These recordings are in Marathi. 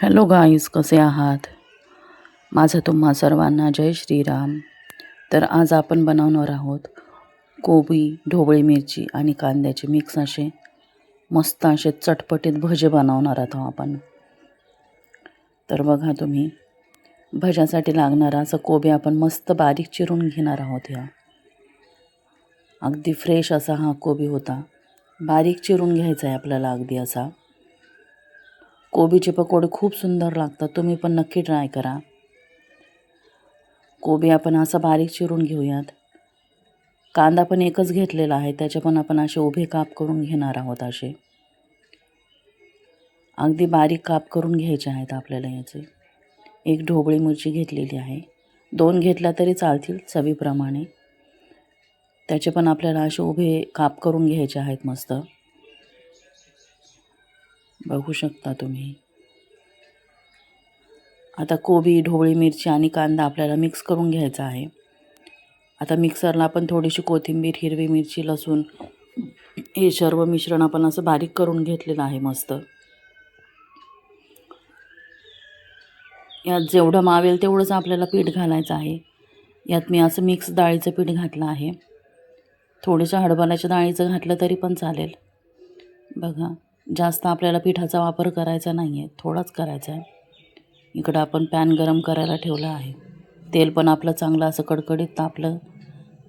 हॅलो गाईज, कसे आहात? माझं तुम्हा सर्वांना जय श्रीराम. तर आज आपण बनवणार आहोत कोबी, ढोबळी मिरची आणि कांद्याचे मिक्स असे मस्त असे चटपटीत भजे बनवणार आहोत आपण. तर बघा तुम्ही, भज्यासाठी लागणारा असं कोबी आपण मस्त बारीक चिरून घेणार आहोत. अगदी फ्रेश असा हा कोबी होता. बारीक चिरून घ्यायचा आहे आपल्याला अगदी असा. कोबीचे पकोडे खूप सुंदर लागतात, तुम्ही पण नक्की ट्राय करा. कोबी आपण असा बारीक चिरून घेऊयात. कांदा पण एकच घेतलेला आहे, त्याचे पण आपण असे उभे काप करून घेणार आहोत. असे अगदी बारीक काप करून घ्यायचे आहेत आपल्याला याचे. एक ढोबळी मिरची घेतलेली आहे, 2 घेतल्या तरी चालतील चवीप्रमाणे. त्याचे पण आपल्याला असे उभे काप करून घ्यायचे आहेत. मस्त बघू शकता तुम्ही. आता कोबी, ढोबळी मिरची आणि कांदा आपल्याला मिक्स करून घ्यायचा आहे. आता मिक्सरला आपण थोडीशी कोथिंबीर, हिरवी मिरची, लसूण हे सर्व मिश्रण आपण असं बारीक करून घेतलेलं आहे. मस्त यात जेवढं मावेल तेवढंच आपल्याला पीठ घालायचं आहे. यात मी असं मिक्स डाळीचं पीठ घातलं आहे. थोडंसं हरभऱ्याच्या डाळीचं घातलं तरी पण चालेल. बघा, जास्त आपल्याला पिठाचा वापर करायचा नाही आहे, थोडाच करायचा आहे. इकडं आपण पॅन गरम करायला ठेवला आहे. तेल पण आपलं चांगलं असं कडकडीत तापलं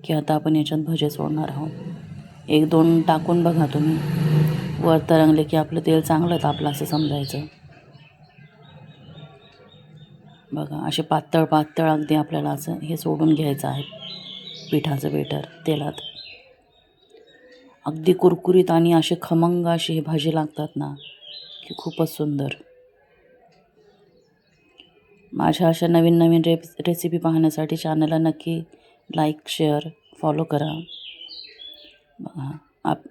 की आता आपण याच्यात भजे सोडणार आहोत. 1-2 टाकून बघा तुम्ही, वर तरंगले की आपलं तेल चांगलं तापलं असं समजायचं. बघा, असे पातळ पातळ अगदी आपल्याला असं हे सोडून घ्यायचं आहे पिठाचं बेटर तेलात. अगदी कुरकुरीत आणि असे खमंग असे हे भाजी लागतात ना की खूपच सुंदर. माझ्या अशा नवीन नवीन रेसिपी पाहण्यासाठी चॅनलला नक्की लाईक, शेअर, फॉलो करा. बघा,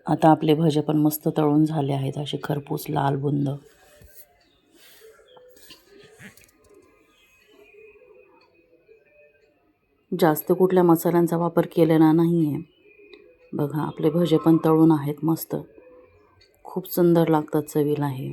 आता आपले भजे पण मस्त तळून झाले आहेत, असे खरपूस लाल बुंद. जास्त कुठल्या मसाल्यांचा वापर केलेला नाही आहे. बघा, आपले भजे पण तळून आहेत मस्त, खूप सुंदर लागतात चवीला हे.